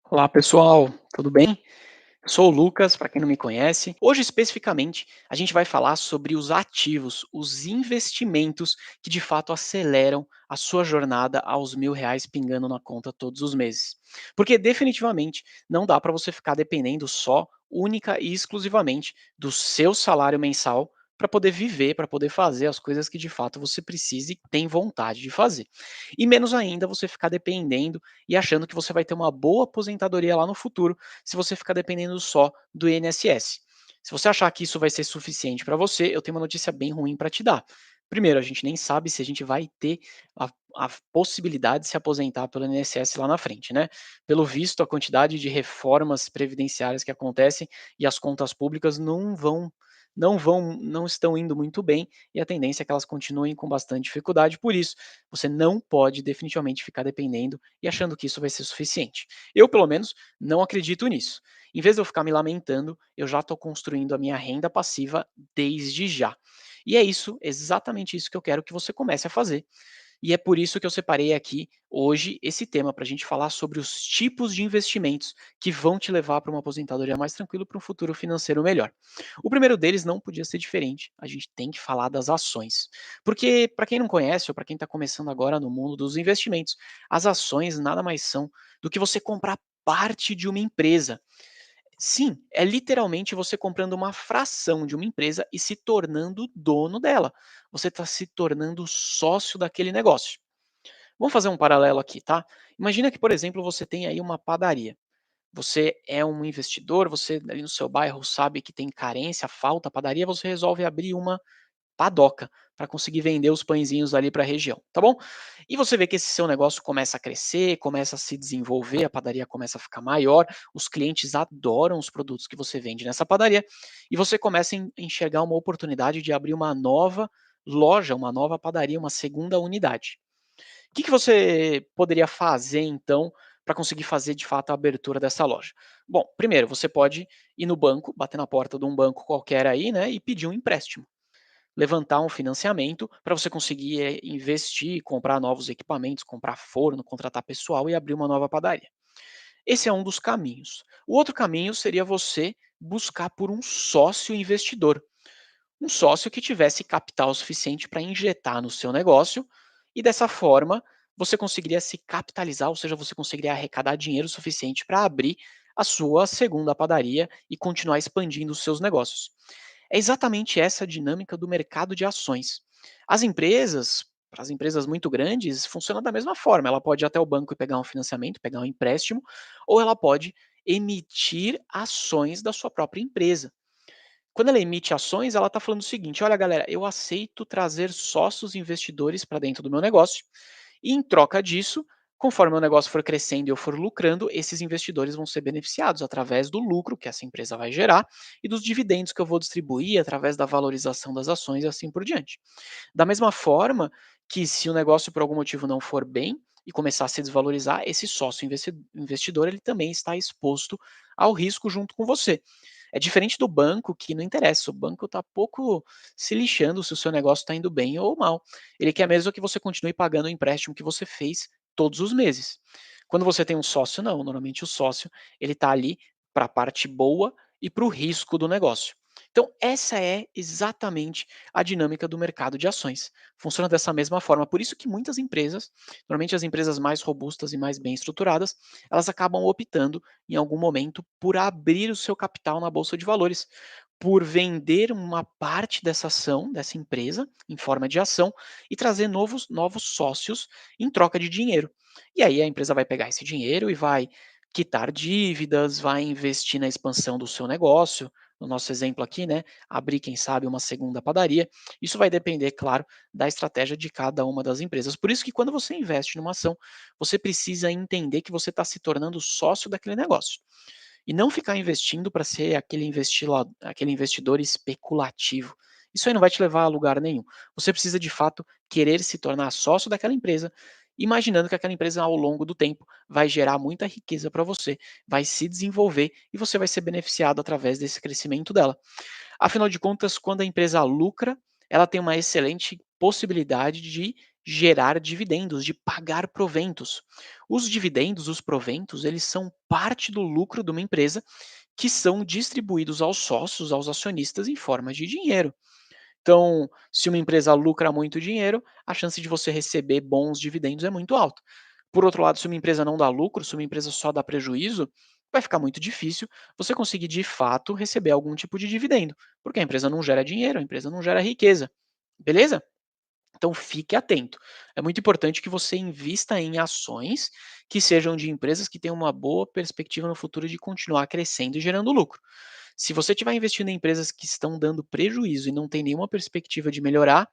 Olá pessoal, tudo bem? Eu sou o Lucas, para quem não me conhece. Hoje, especificamente, a gente vai falar sobre os ativos, os investimentos que de fato aceleram a sua jornada aos R$ 1.000 pingando na conta todos os meses. Porque definitivamente não dá para você ficar dependendo só, única e exclusivamente do seu salário mensal para poder viver, para poder fazer as coisas que de fato você precisa e tem vontade de fazer. E menos ainda você ficar dependendo e achando que você vai ter uma boa aposentadoria lá no futuro se você ficar dependendo só do INSS. Se você achar que isso vai ser suficiente para você, eu tenho uma notícia bem ruim para te dar. Primeiro, a gente nem sabe se a gente vai ter a possibilidade de se aposentar pelo INSS lá na frente, né? Pelo visto, a quantidade de reformas previdenciárias que acontecem e as contas públicas não estão indo muito bem e a tendência é que elas continuem com bastante dificuldade. Por isso, você não pode definitivamente ficar dependendo e achando que isso vai ser suficiente. Eu, pelo menos, não acredito nisso. Em vez de eu ficar me lamentando, eu já estou construindo a minha renda passiva desde já. E é isso, exatamente isso que eu quero que você comece a fazer. E é por isso que eu separei aqui hoje esse tema para a gente falar sobre os tipos de investimentos que vão te levar para uma aposentadoria mais tranquila, para um futuro financeiro melhor. O primeiro deles não podia ser diferente. A gente tem que falar das ações. Porque, para quem não conhece, ou para quem está começando agora no mundo dos investimentos, as ações nada mais são do que você comprar parte de uma empresa. Sim, é literalmente você comprando uma fração de uma empresa e se tornando dono dela. Você está se tornando sócio daquele negócio. Vamos fazer um paralelo aqui, tá? Imagina que, por exemplo, você tem aí uma padaria. Você é um investidor, você ali no seu bairro sabe que tem carência, falta padaria, você resolve abrir uma padoca para conseguir vender os pãezinhos ali para a região, tá bom? E você vê que esse seu negócio começa a crescer, começa a se desenvolver, a padaria começa a ficar maior, os clientes adoram os produtos que você vende nessa padaria e você começa a enxergar uma oportunidade de abrir uma nova loja, uma nova padaria, uma segunda unidade. O que você poderia fazer então para conseguir fazer de fato a abertura dessa loja? Bom, primeiro você pode ir no banco, bater na porta de um banco qualquer aí, né, e pedir um empréstimo, levantar um financiamento para você conseguir investir, comprar novos equipamentos, comprar forno, contratar pessoal e abrir uma nova padaria. Esse é um dos caminhos. O outro caminho seria você buscar por um sócio investidor, um sócio que tivesse capital suficiente para injetar no seu negócio e dessa forma você conseguiria se capitalizar, ou seja, você conseguiria arrecadar dinheiro suficiente para abrir a sua segunda padaria e continuar expandindo os seus negócios. É exatamente essa a dinâmica do mercado de ações. As empresas, para as empresas muito grandes, funciona da mesma forma. Ela pode ir até o banco e pegar um financiamento, pegar um empréstimo, ou ela pode emitir ações da sua própria empresa. Quando ela emite ações, ela está falando o seguinte: olha, galera, eu aceito trazer sócios investidores para dentro do meu negócio, e em troca disso, conforme o negócio for crescendo e eu for lucrando, esses investidores vão ser beneficiados através do lucro que essa empresa vai gerar e dos dividendos que eu vou distribuir através da valorização das ações e assim por diante. Da mesma forma que, se o negócio por algum motivo não for bem e começar a se desvalorizar, esse sócio investidor ele também está exposto ao risco junto com você. É diferente do banco que não interessa, o banco está pouco se lixando se o seu negócio está indo bem ou mal. Ele quer mesmo que você continue pagando o empréstimo que você fez todos os meses. Quando você tem um sócio, não. Normalmente o sócio ele está ali para a parte boa e para o risco do negócio. Então, essa é exatamente a dinâmica do mercado de ações. Funciona dessa mesma forma. Por isso que muitas empresas, normalmente as empresas mais robustas e mais bem estruturadas, elas acabam optando em algum momento por abrir o seu capital na bolsa de valores, por vender uma parte dessa ação, dessa empresa, em forma de ação, e trazer novos sócios em troca de dinheiro. E aí a empresa vai pegar esse dinheiro e vai quitar dívidas, vai investir na expansão do seu negócio. No nosso exemplo aqui, né? Abrir, quem sabe, uma segunda padaria. Isso vai depender, claro, da estratégia de cada uma das empresas. Por isso que quando você investe numa ação, você precisa entender que você está se tornando sócio daquele negócio. E não ficar investindo para ser aquele investidor especulativo. Isso aí não vai te levar a lugar nenhum. Você precisa, de fato, querer se tornar sócio daquela empresa, imaginando que aquela empresa, ao longo do tempo, vai gerar muita riqueza para você, vai se desenvolver e você vai ser beneficiado através desse crescimento dela. Afinal de contas, quando a empresa lucra, ela tem uma excelente possibilidade de gerar dividendos, de pagar proventos. Os dividendos, os proventos, eles são parte do lucro de uma empresa que são distribuídos aos sócios, aos acionistas em forma de dinheiro. Então, se uma empresa lucra muito dinheiro, a chance de você receber bons dividendos é muito alta. Por outro lado, se uma empresa não dá lucro, se uma empresa só dá prejuízo, vai ficar muito difícil você conseguir de fato receber algum tipo de dividendo, porque a empresa não gera dinheiro, a empresa não gera riqueza. Beleza? Então fique atento. É muito importante que você invista em ações que sejam de empresas que tenham uma boa perspectiva no futuro de continuar crescendo e gerando lucro. Se você estiver investindo em empresas que estão dando prejuízo e não tem nenhuma perspectiva de melhorar,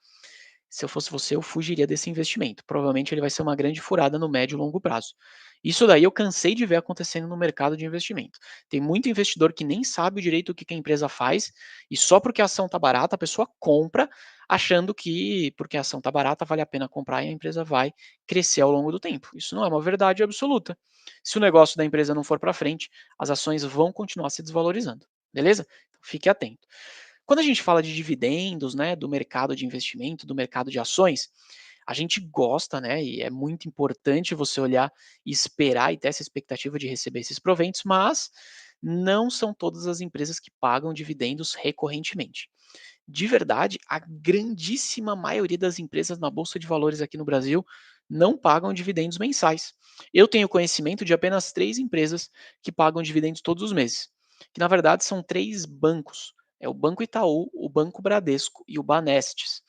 se eu fosse você, eu fugiria desse investimento. Provavelmente ele vai ser uma grande furada no médio e longo prazo. Isso daí eu cansei de ver acontecendo no mercado de investimento. Tem muito investidor que nem sabe direito o que que a empresa faz e só porque a ação está barata, a pessoa compra achando que porque a ação está barata vale a pena comprar e a empresa vai crescer ao longo do tempo. Isso não é uma verdade absoluta. Se o negócio da empresa não for para frente, as ações vão continuar se desvalorizando. Beleza? Então, fique atento. Quando a gente fala de dividendos, né, do mercado de investimento, do mercado de ações, a gente gosta, né, e é muito importante você olhar e esperar e ter essa expectativa de receber esses proventos, mas não são todas as empresas que pagam dividendos recorrentemente. De verdade, a grandíssima maioria das empresas na bolsa de valores aqui no Brasil não pagam dividendos mensais. Eu tenho conhecimento de apenas 3 empresas que pagam dividendos todos os meses, que na verdade são 3 bancos. É o Banco Itaú, o Banco Bradesco e o Banestes.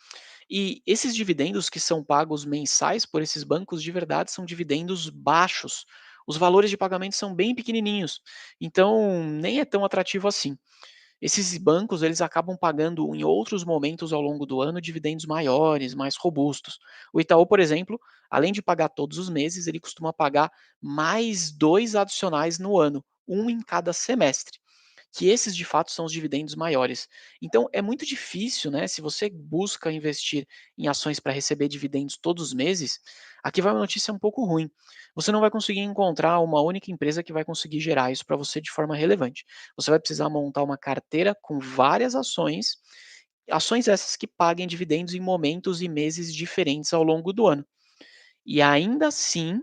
E esses dividendos que são pagos mensais por esses bancos, de verdade, são dividendos baixos. Os valores de pagamento são bem pequenininhos, então nem é tão atrativo assim. Esses bancos, eles acabam pagando em outros momentos ao longo do ano dividendos maiores, mais robustos. O Itaú, por exemplo, além de pagar todos os meses, ele costuma pagar mais 2 adicionais no ano, um em cada semestre, que esses de fato são os dividendos maiores. Então é muito difícil, né, se você busca investir em ações para receber dividendos todos os meses, aqui vai uma notícia um pouco ruim. Você não vai conseguir encontrar uma única empresa que vai conseguir gerar isso para você de forma relevante. Você vai precisar montar uma carteira com várias ações, ações essas que paguem dividendos em momentos e meses diferentes ao longo do ano. E ainda assim,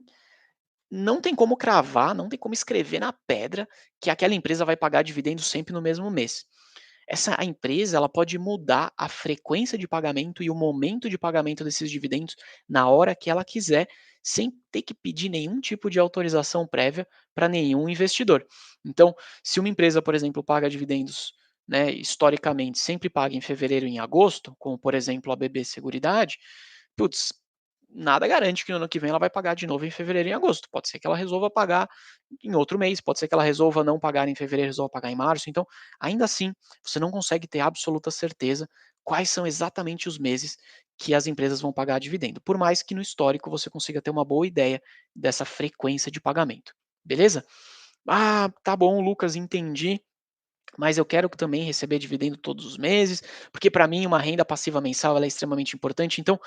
não tem como cravar, não tem como escrever na pedra que aquela empresa vai pagar dividendos sempre no mesmo mês. A empresa ela pode mudar a frequência de pagamento e o momento de pagamento desses dividendos na hora que ela quiser, sem ter que pedir nenhum tipo de autorização prévia para nenhum investidor. Então, se uma empresa, por exemplo, paga dividendos, né, historicamente sempre paga em fevereiro e em agosto, como por exemplo a BB Seguridade, putz, nada garante que no ano que vem ela vai pagar de novo em fevereiro e em agosto. Pode ser que ela resolva pagar em outro mês, pode ser que ela resolva não pagar em fevereiro, resolva pagar em março. Então, ainda assim, você não consegue ter absoluta certeza quais são exatamente os meses que as empresas vão pagar dividendo, por mais que no histórico você consiga ter uma boa ideia dessa frequência de pagamento. Beleza? Ah, tá bom, Lucas, entendi. Mas eu quero também receber dividendo todos os meses, porque para mim uma renda passiva mensal ela é extremamente importante. Então,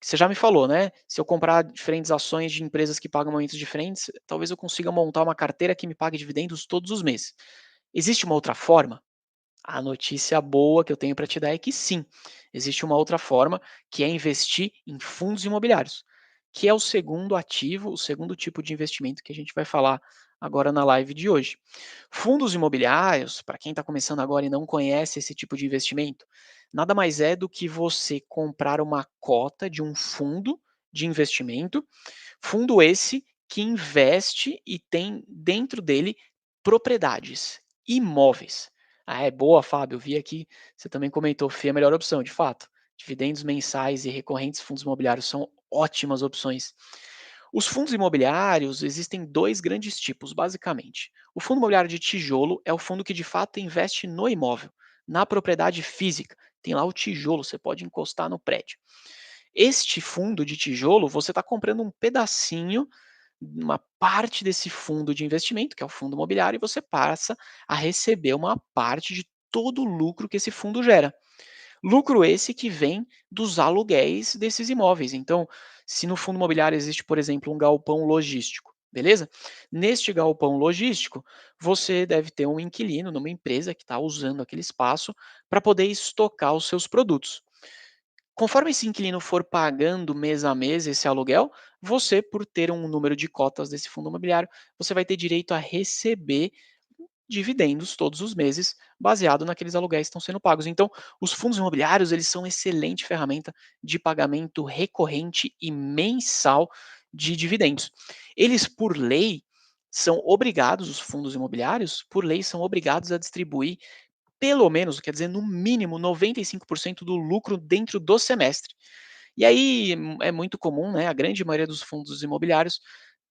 você já me falou, né? Se eu comprar diferentes ações de empresas que pagam momentos diferentes, talvez eu consiga montar uma carteira que me pague dividendos todos os meses. Existe uma outra forma? A notícia boa que eu tenho para te dar é que sim, existe uma outra forma, que é investir em fundos imobiliários, que é o segundo ativo, o segundo tipo de investimento que a gente vai falar agora na live de hoje. Fundos imobiliários, para quem está começando agora e não conhece esse tipo de investimento, nada mais é do que você comprar uma cota de um fundo de investimento, fundo esse que investe e tem dentro dele propriedades, imóveis. Ah, é boa, Fábio. Eu vi aqui, você também comentou, FII é a melhor opção, de fato. Dividendos mensais e recorrentes fundos imobiliários são ótimas opções. Os fundos imobiliários existem dois grandes tipos, basicamente. O fundo imobiliário de tijolo é o fundo que de fato investe no imóvel, na propriedade física. Tem lá o tijolo, você pode encostar no prédio. Este fundo de tijolo, você está comprando um pedacinho, uma parte desse fundo de investimento, que é o fundo imobiliário, e você passa a receber uma parte de todo o lucro que esse fundo gera. Lucro esse que vem dos aluguéis desses imóveis. Então, se no fundo imobiliário existe, por exemplo, um galpão logístico, beleza? Neste galpão logístico, você deve ter um inquilino numa empresa que está usando aquele espaço para poder estocar os seus produtos. Conforme esse inquilino for pagando mês a mês esse aluguel, você, por ter um número de cotas desse fundo imobiliário, você vai ter direito a receber dividendos todos os meses, baseado naqueles aluguéis que estão sendo pagos. Então, os fundos imobiliários, eles são excelente ferramenta de pagamento recorrente e mensal de dividendos. Eles, por lei, são obrigados, os fundos imobiliários, por lei, são obrigados a distribuir pelo menos, quer dizer, no mínimo 95% do lucro dentro do semestre. E aí é muito comum, né, a grande maioria dos fundos imobiliários,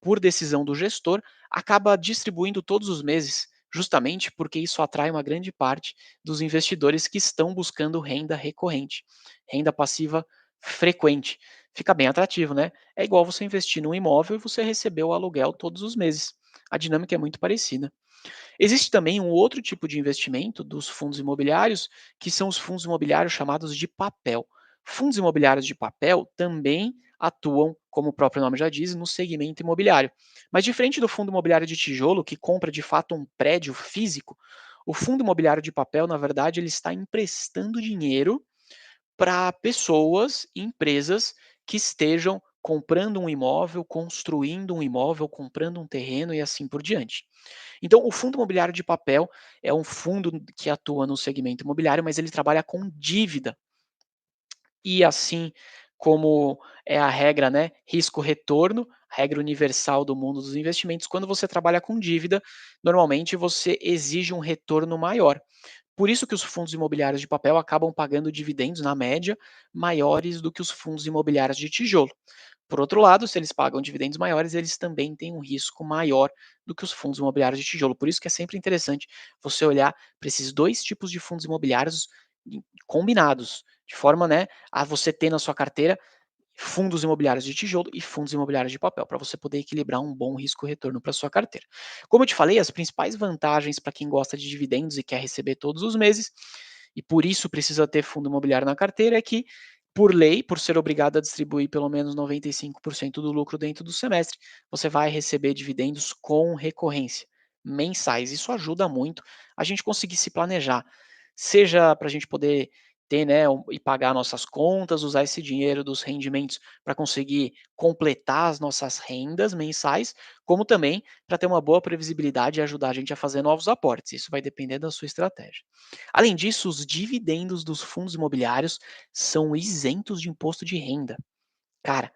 por decisão do gestor, acaba distribuindo todos os meses, justamente porque isso atrai uma grande parte dos investidores que estão buscando renda recorrente, renda passiva frequente. Fica bem atrativo, né? É igual você investir num imóvel e você receber o aluguel todos os meses. A dinâmica é muito parecida. Existe também um outro tipo de investimento dos fundos imobiliários, que são os fundos imobiliários chamados de papel. Fundos imobiliários de papel também atuam, como o próprio nome já diz, no segmento imobiliário. Mas diferente do fundo imobiliário de tijolo, que compra de fato um prédio físico, o fundo imobiliário de papel, na verdade, ele está emprestando dinheiro para pessoas e empresas que estejam comprando um imóvel, construindo um imóvel, comprando um terreno e assim por diante. Então, o fundo imobiliário de papel é um fundo que atua no segmento imobiliário, mas ele trabalha com dívida. E assim como é a regra, né, risco-retorno, regra universal do mundo dos investimentos, quando você trabalha com dívida, normalmente você exige um retorno maior. Por isso que os fundos imobiliários de papel acabam pagando dividendos, na média, maiores do que os fundos imobiliários de tijolo. Por outro lado, se eles pagam dividendos maiores, eles também têm um risco maior do que os fundos imobiliários de tijolo. Por isso que é sempre interessante você olhar para esses dois tipos de fundos imobiliários combinados, de forma, né, a você ter na sua carteira fundos imobiliários de tijolo e fundos imobiliários de papel, para você poder equilibrar um bom risco-retorno para sua carteira. Como eu te falei, as principais vantagens para quem gosta de dividendos e quer receber todos os meses, e por isso precisa ter fundo imobiliário na carteira, é que, por lei, por ser obrigado a distribuir pelo menos 95% do lucro dentro do semestre, você vai receber dividendos com recorrência, mensais. Isso ajuda muito a gente conseguir se planejar, seja para a gente poder ter, né, e pagar nossas contas, usar esse dinheiro dos rendimentos para conseguir completar as nossas rendas mensais, como também para ter uma boa previsibilidade e ajudar a gente a fazer novos aportes. Isso vai depender da sua estratégia. Além disso, os dividendos dos fundos imobiliários são isentos de imposto de renda. Cara,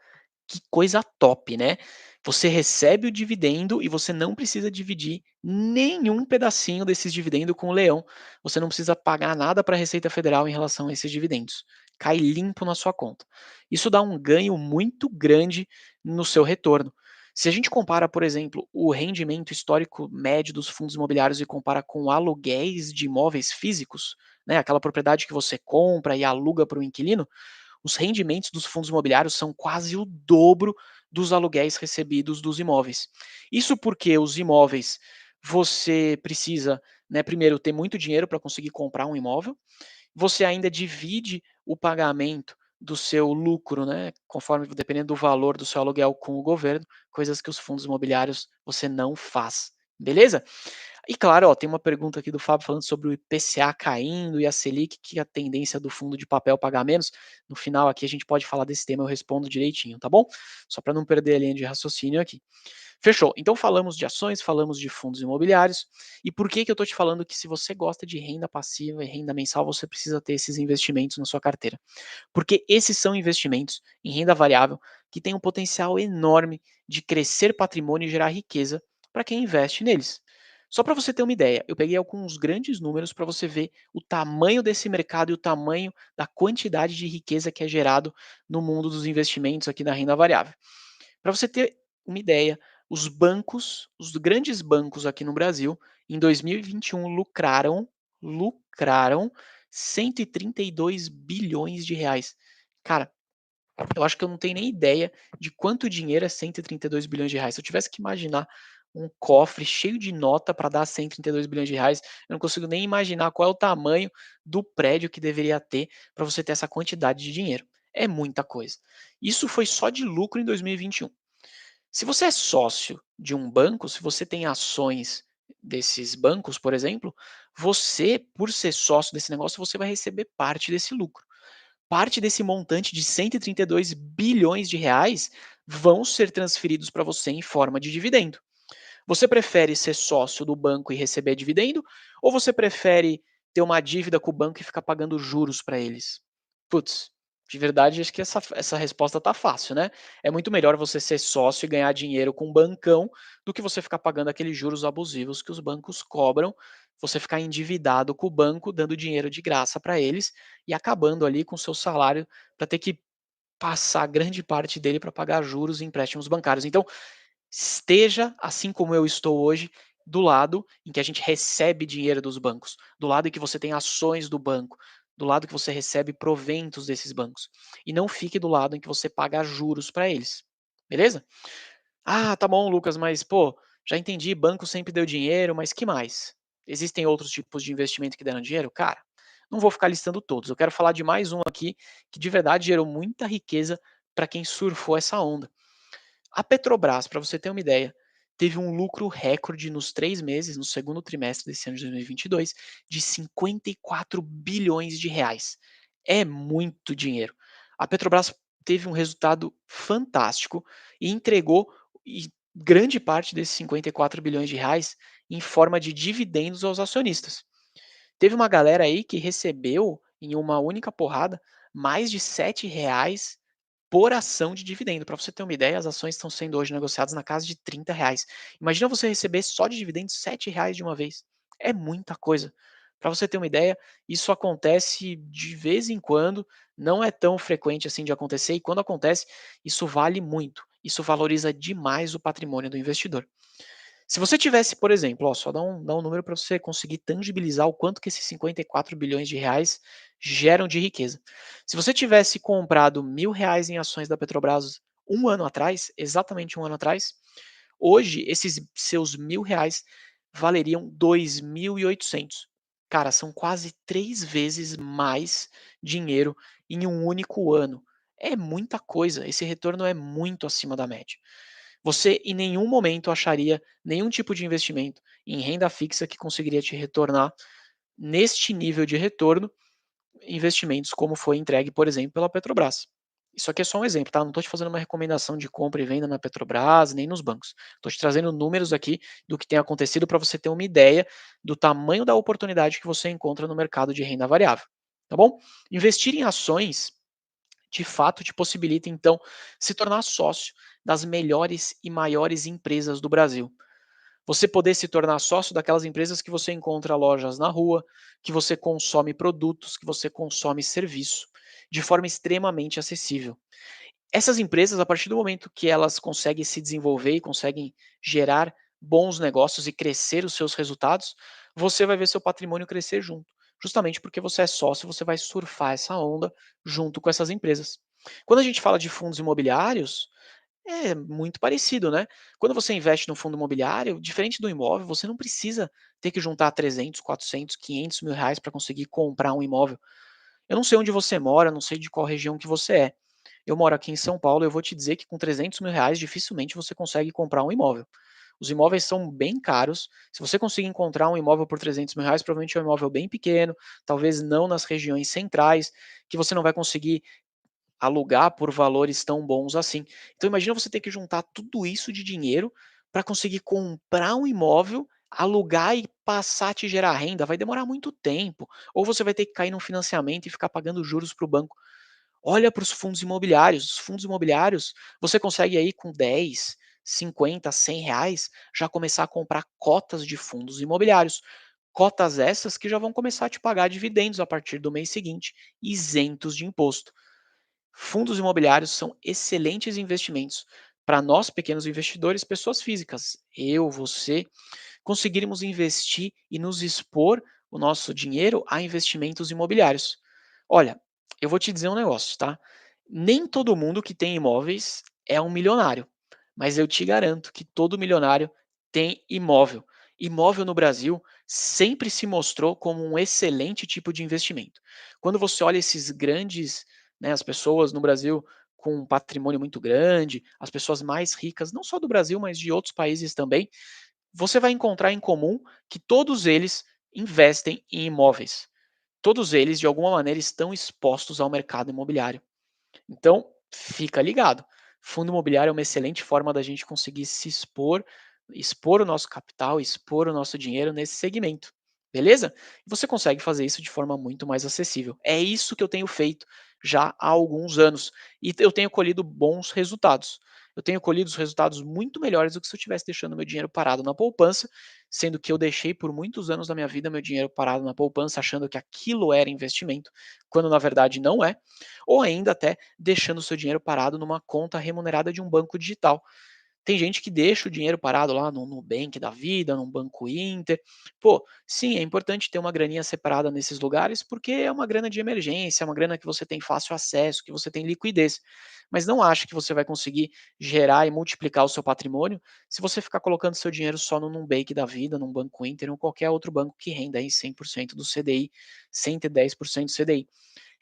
que coisa top, né? Você recebe o dividendo e você não precisa dividir nenhum pedacinho desses dividendos com o leão. Você não precisa pagar nada para a Receita Federal em relação a esses dividendos. Cai limpo na sua conta. Isso dá um ganho muito grande no seu retorno. Se a gente compara, por exemplo, o rendimento histórico médio dos fundos imobiliários e compara com aluguéis de imóveis físicos, né, aquela propriedade que você compra e aluga para o inquilino, os rendimentos dos fundos imobiliários são quase o dobro dos aluguéis recebidos dos imóveis. Isso porque os imóveis você precisa, né, primeiro ter muito dinheiro para conseguir comprar um imóvel, você ainda divide o pagamento do seu lucro, né, conforme dependendo do valor do seu aluguel com o governo, coisas que os fundos imobiliários você não faz. Beleza? E claro, ó, tem uma pergunta aqui do Fábio falando sobre o IPCA caindo e a Selic, que é a tendência do fundo de papel pagar menos. No final aqui a gente pode falar desse tema, eu respondo direitinho, tá bom? Só para não perder a linha de raciocínio aqui. Fechou. Então falamos de ações, falamos de fundos imobiliários. E por que que eu estou te falando que se você gosta de renda passiva e renda mensal, você precisa ter esses investimentos na sua carteira? Porque esses são investimentos em renda variável que têm um potencial enorme de crescer patrimônio e gerar riqueza para quem investe neles. Só para você ter uma ideia, eu peguei alguns grandes números para você ver o tamanho desse mercado e o tamanho da quantidade de riqueza que é gerado no mundo dos investimentos aqui na renda variável. Para você ter uma ideia, os bancos, os grandes bancos aqui no Brasil, em 2021 lucraram 132 bilhões de reais. Cara, eu acho que eu não tenho nem ideia de quanto dinheiro é 132 bilhões de reais. Se eu tivesse que imaginar um cofre cheio de nota para dar 132 bilhões de reais, eu não consigo nem imaginar qual é o tamanho do prédio que deveria ter para você ter essa quantidade de dinheiro. É muita coisa. Isso foi só de lucro em 2021. Se você é sócio de um banco, se você tem ações desses bancos, por exemplo, você, por ser sócio desse negócio, você vai receber parte desse lucro. parte desse montante de 132 bilhões de reais vão ser transferidos para você em forma de dividendo. Você prefere ser sócio do banco e receber dividendo, ou você prefere ter uma dívida com o banco e ficar pagando juros para eles? Putz, de verdade, acho que essa resposta tá fácil, né? É muito melhor você ser sócio e ganhar dinheiro com um bancão do que você ficar pagando aqueles juros abusivos que os bancos cobram, você ficar endividado com o banco, dando dinheiro de graça para eles e acabando ali com o seu salário para ter que passar grande parte dele para pagar juros e empréstimos bancários. Então, esteja, assim como eu estou hoje, do lado em que a gente recebe dinheiro dos bancos, do lado em que você tem ações do banco, do lado que você recebe proventos desses bancos. E não fique do lado em que você paga juros para eles. Beleza? Ah, tá bom, Lucas, mas pô, já entendi, banco sempre deu dinheiro, mas que mais? Existem outros tipos de investimento que deram dinheiro? Cara, não vou ficar listando todos. Eu quero falar de mais um aqui que de verdade gerou muita riqueza para quem surfou essa onda. A Petrobras, para você ter uma ideia, teve um lucro recorde nos 3 meses, no segundo trimestre desse ano de 2022, de 54 bilhões de reais. É muito dinheiro. A Petrobras teve um resultado fantástico e entregou grande parte desses 54 bilhões de reais em forma de dividendos aos acionistas. Teve uma galera aí que recebeu em uma única porrada mais de R$ 7 por ação de dividendo. Para você ter uma ideia, as ações estão sendo hoje negociadas na casa de R$ 30. Imagina você receber só de dividendos R$ 7 de uma vez. É muita coisa. Para você ter uma ideia, isso acontece de vez em quando, não é tão frequente assim de acontecer, e quando acontece, isso vale muito. Isso valoriza demais o patrimônio do investidor. Se você tivesse, por exemplo, ó, só dá um número para você conseguir tangibilizar o quanto que esses 54 bilhões de reais geram de riqueza. Se você tivesse comprado R$ 1.000 em ações da Petrobras um ano atrás, exatamente um ano atrás, hoje esses seus R$ 1.000 valeriam 2.800. Cara, são quase 3 vezes mais dinheiro em um único ano. É muita coisa, esse retorno é muito acima da média. Você em nenhum momento acharia nenhum tipo de investimento em renda fixa que conseguiria te retornar neste nível de retorno, investimentos como foi entregue, por exemplo, pela Petrobras. Isso aqui é só um exemplo, tá? Não estou te fazendo uma recomendação de compra e venda na Petrobras, nem nos bancos. Estou te trazendo números aqui do que tem acontecido para você ter uma ideia do tamanho da oportunidade que você encontra no mercado de renda variável. Tá bom? Investir em ações de fato te possibilita então se tornar sócio das melhores e maiores empresas do Brasil. Você poder se tornar sócio daquelas empresas que você encontra lojas na rua, que você consome produtos, que você consome serviço, de forma extremamente acessível. Essas empresas, a partir do momento que elas conseguem se desenvolver e conseguem gerar bons negócios e crescer os seus resultados, você vai ver seu patrimônio crescer junto. Justamente porque você é sócio, você vai surfar essa onda junto com essas empresas. Quando a gente fala de fundos imobiliários, é muito parecido, né? Quando você investe no fundo imobiliário, diferente do imóvel, você não precisa ter que juntar 300, 400, 500 mil reais para conseguir comprar um imóvel. Eu não sei onde você mora, não sei de qual região que você é. Eu moro aqui em São Paulo, eu vou te dizer que com 300 mil reais dificilmente você consegue comprar um imóvel. Os imóveis são bem caros. Se você conseguir encontrar um imóvel por 300 mil reais, provavelmente é um imóvel bem pequeno, talvez não nas regiões centrais, que você não vai conseguir alugar por valores tão bons assim. Então imagina você ter que juntar tudo isso de dinheiro para conseguir comprar um imóvel, alugar e passar a te gerar renda, vai demorar muito tempo. Ou você vai ter que cair num financiamento e ficar pagando juros para o banco. Olha para os fundos imobiliários. Os fundos imobiliários, você consegue aí com 10, 50, R$ 100 já começar a comprar cotas de fundos imobiliários. Cotas essas que já vão começar a te pagar dividendos a partir do mês seguinte, isentos de imposto. Fundos imobiliários são excelentes investimentos para nós, pequenos investidores, pessoas físicas, eu, você, conseguirmos investir e nos expor o nosso dinheiro a investimentos imobiliários. Olha, eu vou te dizer um negócio, tá? Nem todo mundo que tem imóveis é um milionário, mas eu te garanto que todo milionário tem imóvel. Imóvel no Brasil sempre se mostrou como um excelente tipo de investimento. Quando você olha esses grandes, né, as pessoas no Brasil com um patrimônio muito grande, as pessoas mais ricas, não só do Brasil, mas de outros países também, você vai encontrar em comum que todos eles investem em imóveis. todos eles, de alguma maneira, estão expostos ao mercado imobiliário. Então, fica ligado. Fundo imobiliário é uma excelente forma da gente conseguir se expor, expor o nosso capital, expor o nosso dinheiro nesse segmento. Beleza? E você consegue fazer isso de forma muito mais acessível. É isso que eu tenho feito já há alguns anos e eu tenho colhido bons resultados. Eu tenho colhido os resultados muito melhores do que se eu estivesse deixando meu dinheiro parado na poupança, sendo que eu deixei por muitos anos da minha vida meu dinheiro parado na poupança, achando que aquilo era investimento, quando na verdade não é, ou ainda até deixando o seu dinheiro parado numa conta remunerada de um banco digital. Tem gente que deixa o dinheiro parado lá no Nubank da vida, num Banco Inter. Pô, sim, é importante ter uma graninha separada nesses lugares, porque é uma grana de emergência, é uma grana que você tem fácil acesso, que você tem liquidez. Mas não acha que você vai conseguir gerar e multiplicar o seu patrimônio se você ficar colocando seu dinheiro só no Nubank da vida, num Banco Inter ou qualquer outro banco que renda aí 100% do CDI, 110% do CDI.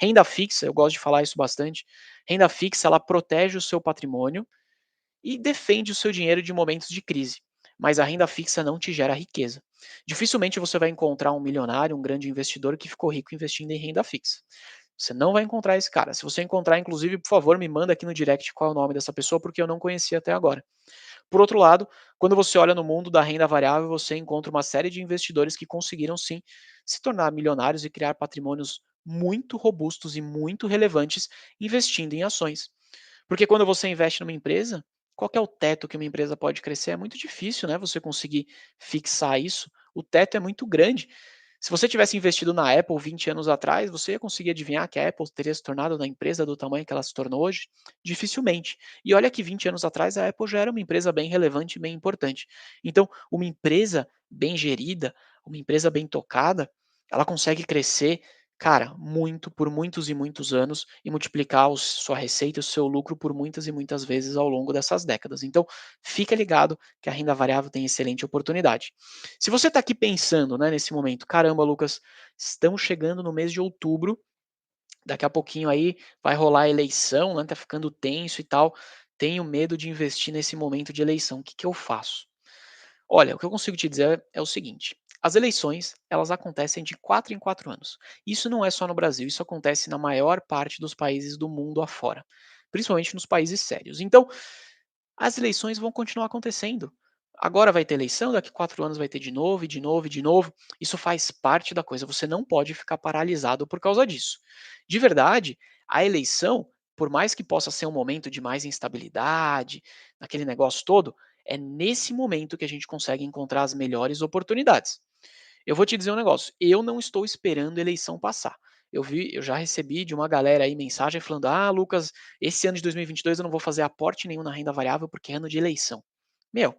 Renda fixa, eu gosto de falar isso bastante. Renda fixa, ela protege o seu patrimônio e defende o seu dinheiro de momentos de crise. Mas a renda fixa não te gera riqueza. Dificilmente você vai encontrar um milionário, um grande investidor que ficou rico investindo em renda fixa. Você não vai encontrar esse cara. Se você encontrar, inclusive, por favor, me manda aqui no direct qual é o nome dessa pessoa, porque eu não conhecia até agora. Por outro lado, quando você olha no mundo da renda variável, você encontra uma série de investidores que conseguiram sim se tornar milionários e criar patrimônios muito robustos e muito relevantes investindo em ações. Porque quando você investe numa empresa, qual que é o teto que uma empresa pode crescer? É muito difícil, né, você conseguir fixar isso. O teto é muito grande. Se você tivesse investido na Apple 20 anos atrás, você ia conseguir adivinhar que a Apple teria se tornado na empresa do tamanho que ela se tornou hoje? Dificilmente. E olha que 20 anos atrás a Apple já era uma empresa bem relevante e bem importante. Então, uma empresa bem gerida, uma empresa bem tocada, ela consegue crescer, cara, muito por muitos e muitos anos e multiplicar sua receita, o seu lucro por muitas e muitas vezes ao longo dessas décadas. Então, fica ligado que a renda variável tem excelente oportunidade. Se você está aqui pensando, né, nesse momento, caramba, Lucas, estamos chegando no mês de outubro, daqui a pouquinho aí vai rolar a eleição, né, tá ficando tenso e tal, tenho medo de investir nesse momento de eleição, o que que eu faço? Olha, o que eu consigo te dizer é o seguinte: as eleições, elas acontecem de 4 em 4 anos. Isso não é só no Brasil, isso acontece na maior parte dos países do mundo afora, principalmente nos países sérios. Então, as eleições vão continuar acontecendo. Agora vai ter eleição, daqui 4 anos vai ter de novo, e de novo, e de novo. Isso faz parte da coisa. Você não pode ficar paralisado por causa disso. De verdade, a eleição, por mais que possa ser um momento de mais instabilidade, aquele negócio todo, é nesse momento que a gente consegue encontrar as melhores oportunidades. Eu vou te dizer um negócio, eu não estou esperando a eleição passar. Eu já recebi de uma galera aí mensagem falando: "Ah, Lucas, esse ano de 2022 eu não vou fazer aporte nenhum na renda variável porque é ano de eleição". Meu, você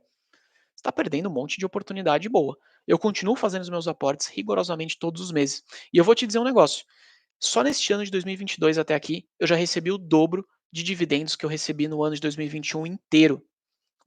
está perdendo um monte de oportunidade boa. Eu continuo fazendo os meus aportes rigorosamente todos os meses. E eu vou te dizer um negócio, só neste ano de 2022 até aqui, eu já recebi o dobro de dividendos que eu recebi no ano de 2021 inteiro,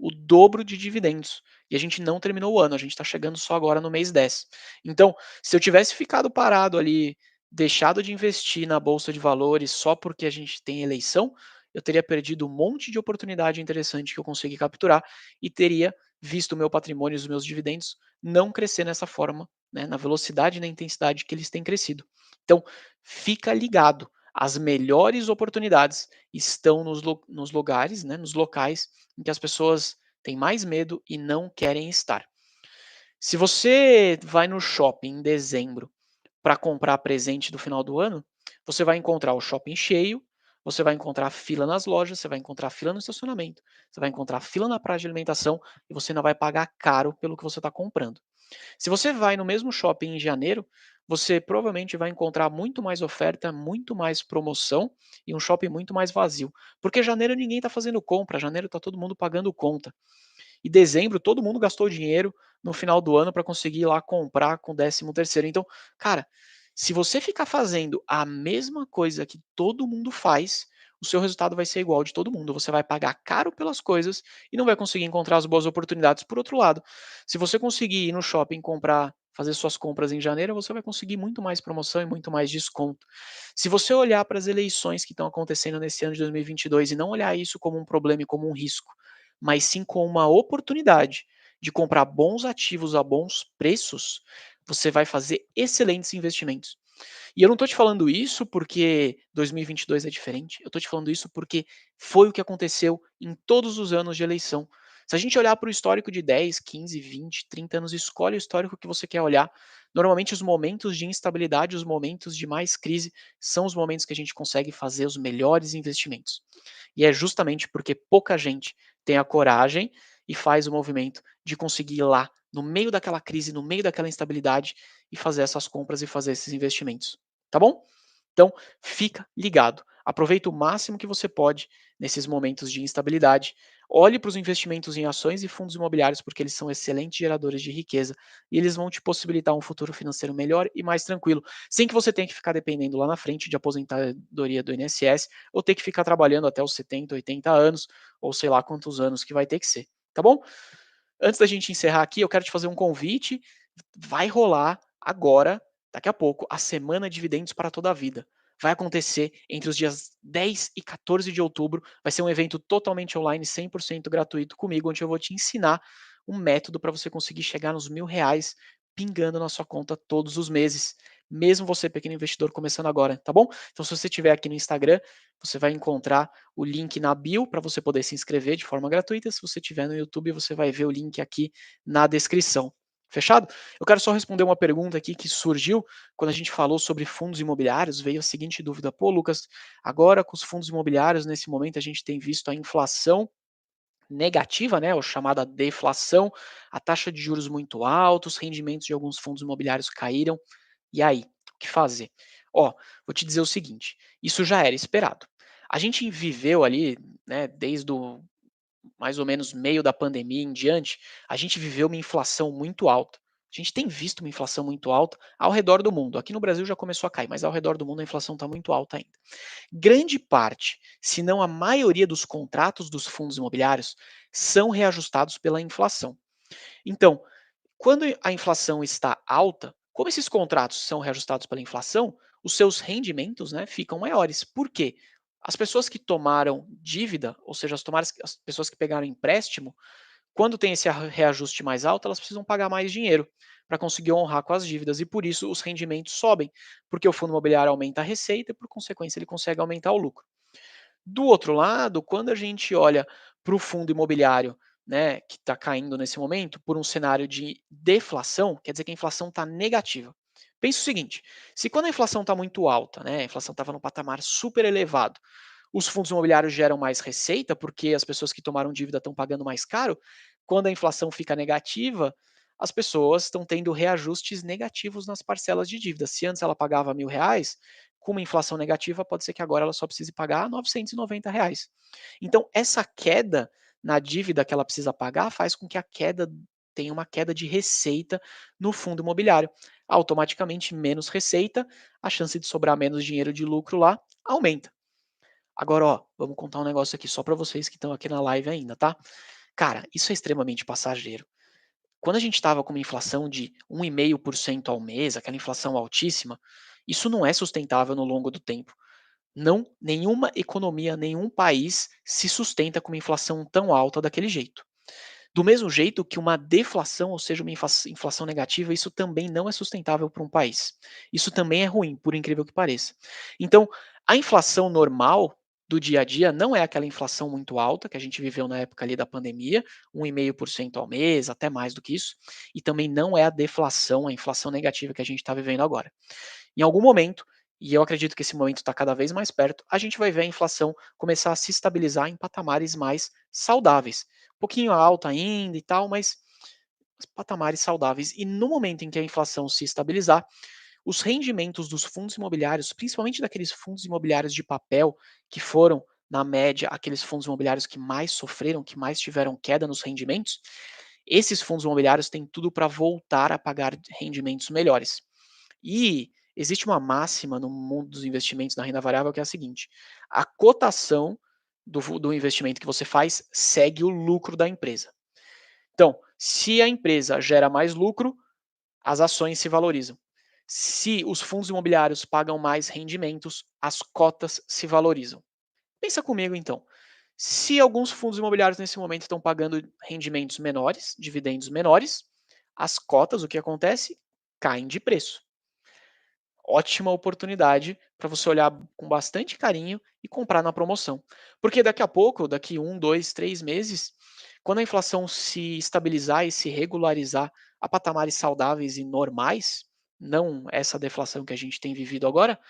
o dobro de dividendos. E a gente não terminou o ano, a gente está chegando só agora no mês 10. Então, se eu tivesse ficado parado ali, deixado de investir na bolsa de valores só porque a gente tem eleição, eu teria perdido um monte de oportunidade interessante que eu consegui capturar e teria visto o meu patrimônio e os meus dividendos não crescer nessa forma, né, na velocidade e na intensidade que eles têm crescido. Então, fica ligado. As melhores oportunidades estão nos lugares, né, nos locais em que as pessoas têm mais medo e não querem estar. Se você vai no shopping em dezembro para comprar presente do final do ano, você vai encontrar o shopping cheio, você vai encontrar fila nas lojas, você vai encontrar fila no estacionamento, você vai encontrar fila na praça de alimentação e você não vai pagar caro pelo que você está comprando. Se você vai no mesmo shopping em janeiro, você provavelmente vai encontrar muito mais oferta, muito mais promoção e um shopping muito mais vazio. Porque janeiro ninguém está fazendo compra, janeiro está todo mundo pagando conta. E dezembro todo mundo gastou dinheiro no final do ano para conseguir ir lá comprar com 13º. Então, cara, se você ficar fazendo a mesma coisa que todo mundo faz, o seu resultado vai ser igual ao de todo mundo. Você vai pagar caro pelas coisas e não vai conseguir encontrar as boas oportunidades. Por outro lado, se você conseguir ir no shopping comprar, fazer suas compras em janeiro, você vai conseguir muito mais promoção e muito mais desconto. Se você olhar para as eleições que estão acontecendo nesse ano de 2022 e não olhar isso como um problema e como um risco, mas sim com uma oportunidade de comprar bons ativos a bons preços, você vai fazer excelentes investimentos. E eu não estou te falando isso porque 2022 é diferente, eu estou te falando isso porque foi o que aconteceu em todos os anos de eleição. Se a gente olhar para o histórico de 10, 15, 20, 30 anos, escolhe o histórico que você quer olhar. Normalmente os momentos de instabilidade, os momentos de mais crise, são os momentos que a gente consegue fazer os melhores investimentos. E é justamente porque pouca gente tem a coragem e faz o movimento de conseguir ir lá, no meio daquela crise, no meio daquela instabilidade, e fazer essas compras e fazer esses investimentos. Tá bom? Então, fica ligado. Aproveita o máximo que você pode nesses momentos de instabilidade. Olhe para os investimentos em ações e fundos imobiliários, porque eles são excelentes geradores de riqueza e eles vão te possibilitar um futuro financeiro melhor e mais tranquilo, sem que você tenha que ficar dependendo lá na frente de aposentadoria do INSS ou ter que ficar trabalhando até os 70, 80 anos, ou sei lá quantos anos que vai ter que ser. Tá bom? Antes da gente encerrar aqui, eu quero te fazer um convite. Vai rolar agora, daqui a pouco, a Semana de Dividendos para toda a vida. Vai acontecer entre os dias 10 e 14 de outubro. Vai ser um evento totalmente online, 100% gratuito comigo, onde eu vou te ensinar um método para você conseguir chegar nos R$ 1.000 pingando na sua conta todos os meses. Mesmo você, pequeno investidor, começando agora, tá bom? Então, se você estiver aqui no Instagram, você vai encontrar o link na bio para você poder se inscrever de forma gratuita. Se você estiver no YouTube, você vai ver o link aqui na descrição. Fechado? Eu quero só responder uma pergunta aqui que surgiu quando a gente falou sobre fundos imobiliários. Veio a seguinte dúvida: pô, Lucas, agora com os fundos imobiliários, nesse momento, a gente tem visto a inflação negativa, né, ou chamada deflação, a taxa de juros muito alta, os rendimentos de alguns fundos imobiliários caíram. E aí, o que fazer? Ó, vou te dizer o seguinte: isso já era esperado. A gente viveu ali, né, desde o mais ou menos meio da pandemia em diante, a gente viveu uma inflação muito alta. A gente tem visto uma inflação muito alta ao redor do mundo. Aqui no Brasil já começou a cair, mas ao redor do mundo a inflação está muito alta ainda. Grande parte, se não a maioria dos contratos dos fundos imobiliários são reajustados pela inflação. Então, quando a inflação está alta, como esses contratos são reajustados pela inflação, os seus rendimentos, né, ficam maiores. Por quê? As pessoas que tomaram dívida, ou seja, as pessoas que pegaram empréstimo, quando tem esse reajuste mais alto, elas precisam pagar mais dinheiro para conseguir honrar com as dívidas e por isso os rendimentos sobem, porque o fundo imobiliário aumenta a receita e por consequência ele consegue aumentar o lucro. Do outro lado, quando a gente olha para o fundo imobiliário, né, que está caindo nesse momento, por um cenário de deflação, quer dizer que a inflação está negativa. Pensa o seguinte: se quando a inflação está muito alta, né, a inflação estava num patamar super elevado, os fundos imobiliários geram mais receita, porque as pessoas que tomaram dívida estão pagando mais caro. Quando a inflação fica negativa, as pessoas estão tendo reajustes negativos nas parcelas de dívida. Se antes ela pagava R$ 1.000, com uma inflação negativa, pode ser que agora ela só precise pagar R$ 990. Então, essa queda na dívida que ela precisa pagar faz com que a queda tenha uma queda de receita no fundo imobiliário. Automaticamente, menos receita, a chance de sobrar menos dinheiro de lucro lá aumenta. Agora, ó, vamos contar um negócio aqui só para vocês que estão aqui na live ainda, tá? Cara, isso é extremamente passageiro. Quando a gente estava com uma inflação de 1,5% ao mês, aquela inflação altíssima, isso não é sustentável no longo do tempo. Não, nenhuma economia, nenhum país se sustenta com uma inflação tão alta daquele jeito. Do mesmo jeito que uma deflação, ou seja, uma inflação negativa, isso também não é sustentável para um país. Isso também é ruim, por incrível que pareça. Então, a inflação normal do dia a dia não é aquela inflação muito alta que a gente viveu na época ali da pandemia, 1,5% ao mês, até mais do que isso, e também não é a deflação, a inflação negativa que a gente está vivendo agora. Em algum momento, e eu acredito que esse momento está cada vez mais perto, a gente vai ver a inflação começar a se estabilizar em patamares mais saudáveis. Um pouquinho alta ainda e tal, mas patamares saudáveis. E no momento em que a inflação se estabilizar, os rendimentos dos fundos imobiliários, principalmente daqueles fundos imobiliários de papel, que foram, na média, aqueles fundos imobiliários que mais sofreram, que mais tiveram queda nos rendimentos, esses fundos imobiliários têm tudo para voltar a pagar rendimentos melhores. E existe uma máxima no mundo dos investimentos na renda variável que é a seguinte: a cotação do investimento que você faz segue o lucro da empresa. Então, se a empresa gera mais lucro, as ações se valorizam. Se os fundos imobiliários pagam mais rendimentos, as cotas se valorizam. Pensa comigo então. Se alguns fundos imobiliários nesse momento estão pagando rendimentos menores, dividendos menores, as cotas, o que acontece? Caem de preço. ótima oportunidade para você olhar com bastante carinho e comprar na promoção. Porque daqui a pouco, daqui 1, 2, 3 meses, quando a inflação se estabilizar e se regularizar a patamares saudáveis e normais, não essa deflação que a gente tem vivido agora,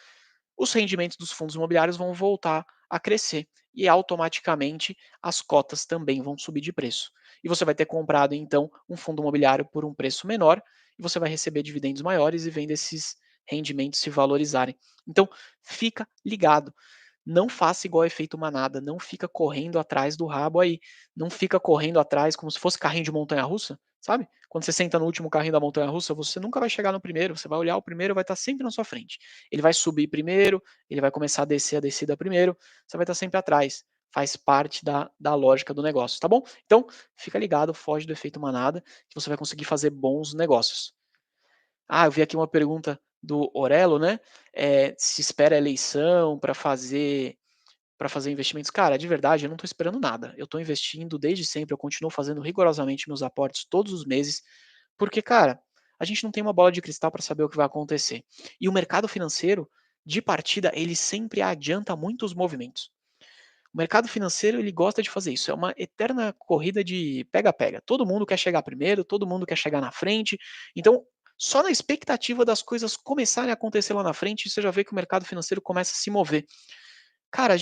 os rendimentos dos fundos imobiliários vão voltar a crescer e automaticamente as cotas também vão subir de preço. E você vai ter comprado então um fundo imobiliário por um preço menor e você vai receber dividendos maiores e vendo esses rendimentos se valorizarem. Então, fica ligado. Não faça igual efeito manada, não fica correndo atrás do rabo aí, não fica correndo atrás como se fosse carrinho de montanha-russa, sabe? Quando você senta no último carrinho da montanha-russa, você nunca vai chegar no primeiro, você vai olhar o primeiro, vai estar sempre na sua frente. Ele vai subir primeiro, ele vai começar a descida primeiro, você vai estar sempre atrás. Faz parte da lógica do negócio, tá bom? Então, fica ligado, foge do efeito manada, que você vai conseguir fazer bons negócios. Ah, eu vi aqui uma pergunta do Orelo, né? Se espera a eleição para fazer investimentos. Cara, de verdade, eu não estou esperando nada. Eu estou investindo desde sempre, eu continuo fazendo rigorosamente meus aportes todos os meses, porque, cara, a gente não tem uma bola de cristal para saber o que vai acontecer. E o mercado financeiro, de partida, ele sempre adianta muitos movimentos. O mercado financeiro, ele gosta de fazer isso. É uma eterna corrida de pega-pega. Todo mundo quer chegar primeiro, todo mundo quer chegar na frente. Então, só na expectativa das coisas começarem a acontecer lá na frente, você já vê que o mercado financeiro começa a se mover. Cara,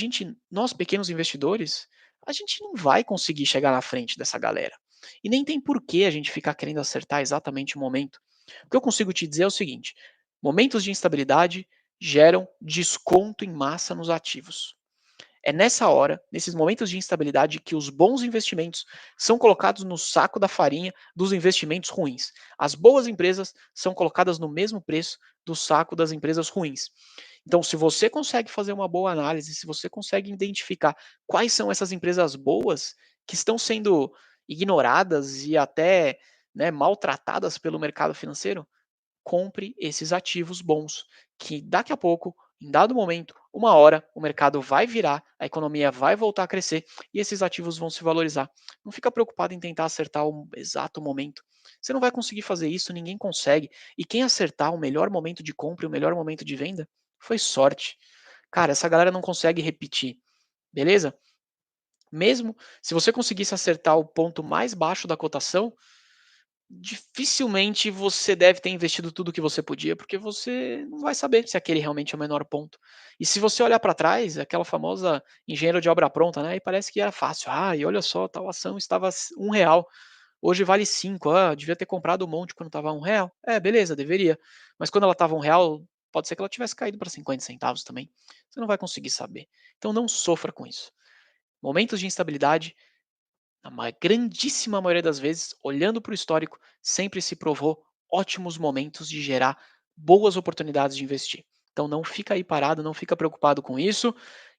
nós pequenos investidores, a gente não vai conseguir chegar na frente dessa galera. E nem tem por que a gente ficar querendo acertar exatamente o momento. O que eu consigo te dizer é o seguinte: momentos de instabilidade geram desconto em massa nos ativos. É nessa hora, nesses momentos de instabilidade, que os bons investimentos são colocados no saco da farinha dos investimentos ruins. As boas empresas são colocadas no mesmo preço do saco das empresas ruins. Então, se você consegue fazer uma boa análise, se você consegue identificar quais são essas empresas boas que estão sendo ignoradas e até, né, maltratadas pelo mercado financeiro, compre esses ativos bons, que daqui a pouco, em dado momento, uma hora, o mercado vai virar, a economia vai voltar a crescer e esses ativos vão se valorizar. Não fica preocupado em tentar acertar o exato momento. Você não vai conseguir fazer isso, ninguém consegue. E quem acertar o melhor momento de compra e o melhor momento de venda, foi sorte. Cara, essa galera não consegue repetir, beleza? Mesmo se você conseguisse acertar o ponto mais baixo da cotação, dificilmente você deve ter investido tudo que você podia, porque você não vai saber se aquele realmente é o menor ponto. E se você olhar para trás, aquela famosa engenheiro de obra pronta, né? E parece que era fácil. Ah, e olha só, tal ação estava R$ 1, hoje vale 5. Ah, devia ter comprado um monte quando estava R$ 1. É, beleza, deveria. Mas quando ela estava R$ 1, pode ser que ela tivesse caído para 50 centavos também. Você não vai conseguir saber. Então não sofra com isso. Momentos de instabilidade, na grandíssima maioria das vezes, olhando para o histórico, sempre se provou ótimos momentos de gerar boas oportunidades de investir. Então não fica aí parado, não fica preocupado com isso,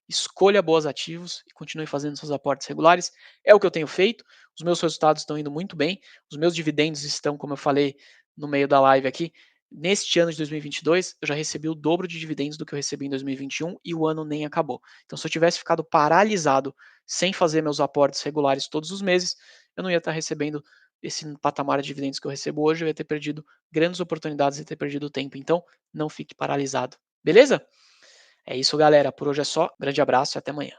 escolha bons ativos e continue fazendo seus aportes regulares. É o que eu tenho feito, os meus resultados estão indo muito bem, os meus dividendos estão, como eu falei no meio da live aqui, neste ano de 2022, eu já recebi o dobro de dividendos do que eu recebi em 2021 e o ano nem acabou. Então, se eu tivesse ficado paralisado sem fazer meus aportes regulares todos os meses, eu não ia estar recebendo esse patamar de dividendos que eu recebo hoje, eu ia ter perdido grandes oportunidades e ter perdido tempo. Então, não fique paralisado. Beleza? É isso, galera. Por hoje é só. Grande abraço e até amanhã.